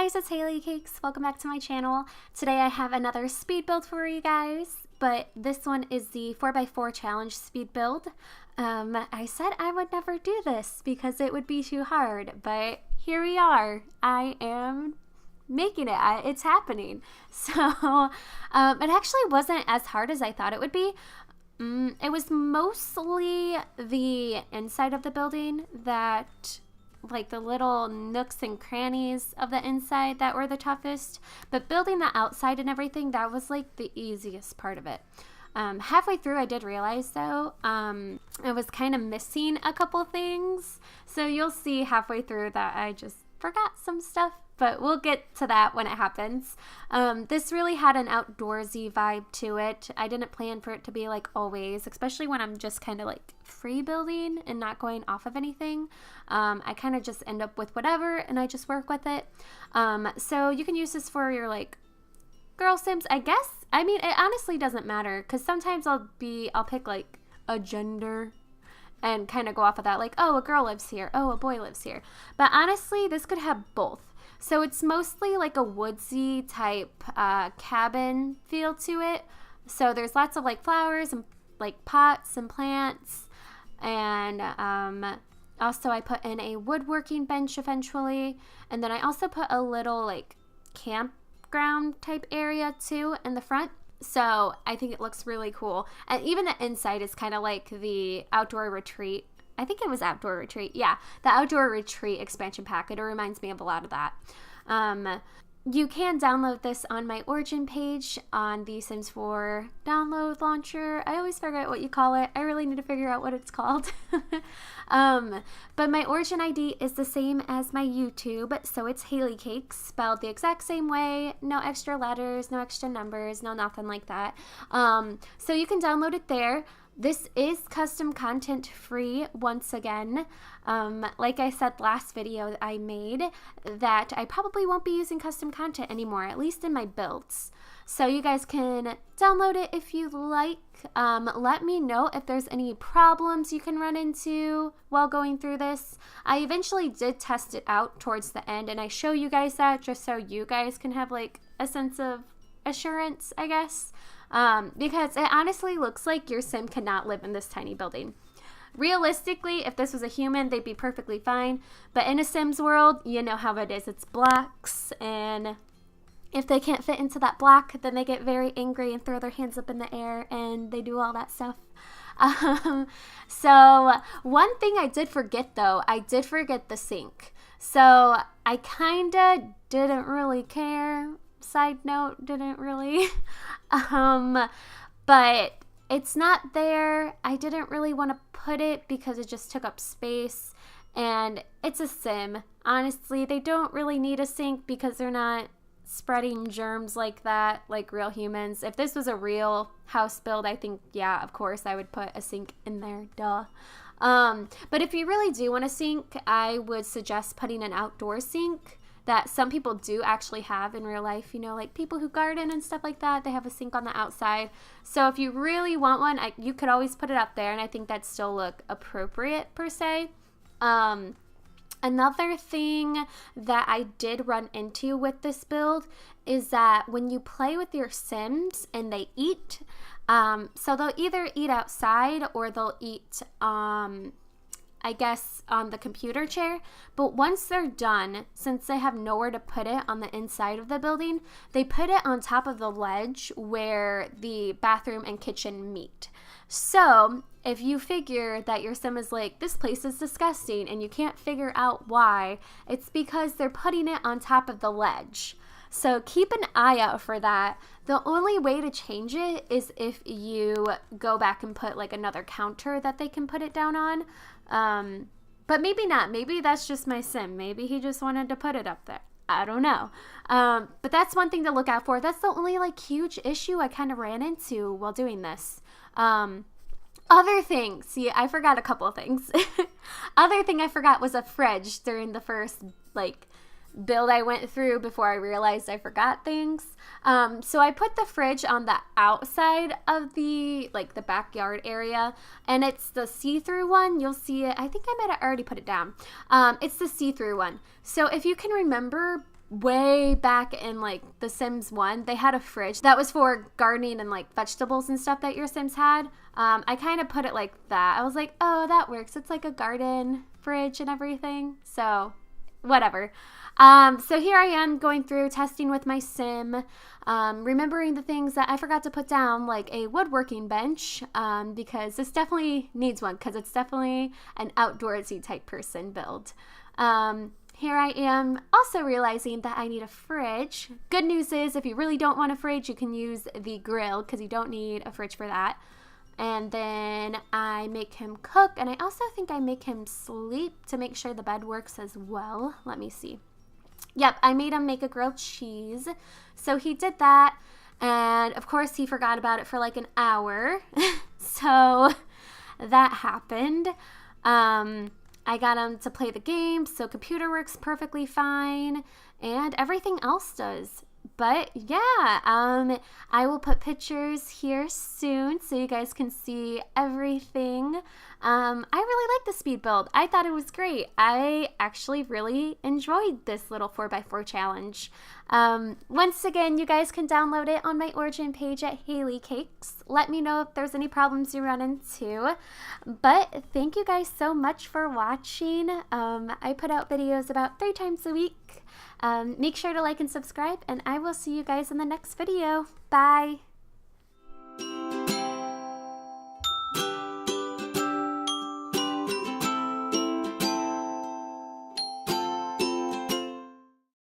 guys, it's HalieCakes. Welcome back to my channel. Today I have another speed build for you guys, but this one is the 4x4 challenge speed build. I said I would never do this because it would be too hard, but here we are. I am making it. It's happening. So it actually wasn't as hard as I thought it would be. It was mostly the inside of the building that, like the little nooks and crannies of the inside that were the toughest, but building the outside and everything, that was like the easiest part of it. Halfway through I did realize though, I was kind of missing a couple things, so you'll see halfway through that I just forgot some stuff, but we'll get to that when it happens. This really had an outdoorsy vibe to it. I didn't plan for it to be like always, especially when I'm just kind of like free building and not going off of anything. I kind of just end up with whatever and I just work with it. So you can use this for your like girl sims, I guess. I mean, it honestly doesn't matter because sometimes I'll pick like a gender and kind of go off of that, like, oh, a girl lives here, oh, a boy lives here. But honestly, this could have both. So it's mostly like a woodsy type cabin feel to it. So there's lots of like flowers and like pots and plants. And also I put in a woodworking bench eventually. And then I also put a little like campground type area too in the front. So I think it looks really cool. And even the inside is kind of like the outdoor retreat. I think it was outdoor retreat. Yeah, the outdoor retreat expansion pack. It reminds me of a lot of that. You can download this on my origin page on the Sims 4 download launcher. I always forget what you call it. I really need to figure out what it's called. But my origin ID is the same as my YouTube, so it's HalieCakes, spelled the exact same way. No extra letters, no extra numbers, no nothing like that. So you can download it there. This is custom content free once again. Like I said last video that I made, that I probably won't be using custom content anymore, at least in my builds. So you guys can download it if you like. Let me know if there's any problems you can run into while going through this. I eventually did test it out towards the end, and I show you guys that just so you guys can have like a sense of assurance, I guess. Because it honestly looks like your sim cannot live in this tiny building. Realistically, if this was a human, they'd be perfectly fine. But in a Sims world, you know how it is. It's blocks, and if they can't fit into that block, then they get very angry and throw their hands up in the air, and they do all that stuff. So one thing I did forget though, I did forget the sink. So I kinda didn't really care. Side note, didn't really. But it's not there. I didn't really want to put it because it just took up space, and it's a sim. Honestly, they don't really need a sink because they're not spreading germs like that, like real humans. If this was a real house build, I think, yeah, of course, I would put a sink in there, duh. But if you really do want a sink, I would suggest putting an outdoor sink that some people do actually have in real life, you know, like people who garden and stuff like that, they have a sink on the outside. So if you really want one, you could always put it up there, and I think that'd still look appropriate per se. Another thing that I did run into with this build is that when you play with your Sims and they eat, so they'll either eat outside or they'll eat, I guess, on the computer chair, but once they're done, since they have nowhere to put it on the inside of the building, they put it on top of the ledge where the bathroom and kitchen meet. So if you figure that your sim is like, this place is disgusting, and you can't figure out why, it's because they're putting it on top of the ledge. So keep an eye out for that. The only way to change it is if you go back and put like another counter that they can put it down on. But maybe not. Maybe that's just my sim. Maybe he just wanted to put it up there. I don't know. But that's one thing to look out for. That's the only like huge issue I kind of ran into while doing this. Other things. See, I forgot a couple of things. Other thing I forgot was a fridge during the first like build I went through before I realized I forgot things. So I put the fridge on the outside of the backyard area, and it's the see-through one. You'll see it. I think I might have already put it down. It's the see-through one. So if you can remember way back in like The Sims 1, they had a fridge that was for gardening and like vegetables and stuff that your Sims had. I kind of put it like that. I was like, oh, that works. It's like a garden fridge and everything. So whatever. So here I am going through testing with my sim, remembering the things that I forgot to put down, like a woodworking bench, because this definitely needs one, because it's definitely an outdoorsy type person build. Here I am also realizing that I need a fridge. Good news is if you really don't want a fridge, you can use the grill because you don't need a fridge for that. And then I make him cook, and I also think I make him sleep to make sure the bed works as well. Let me see. Yep, I made him make a grilled cheese. So he did that, and of course he forgot about it for like an hour. So that happened. I got him to play the game, so computer works perfectly fine, and everything else does. But yeah, I will put pictures here soon so you guys can see everything. I really like the speed build. I thought it was great. I actually really enjoyed this little 4x4 challenge. Once again, you guys can download it on my origin page at HalieCakes. Let me know if there's any problems you run into. But thank you guys so much for watching. I put out videos about 3 times a week. Make sure to like and subscribe, and I will see you guys in the next video. Bye!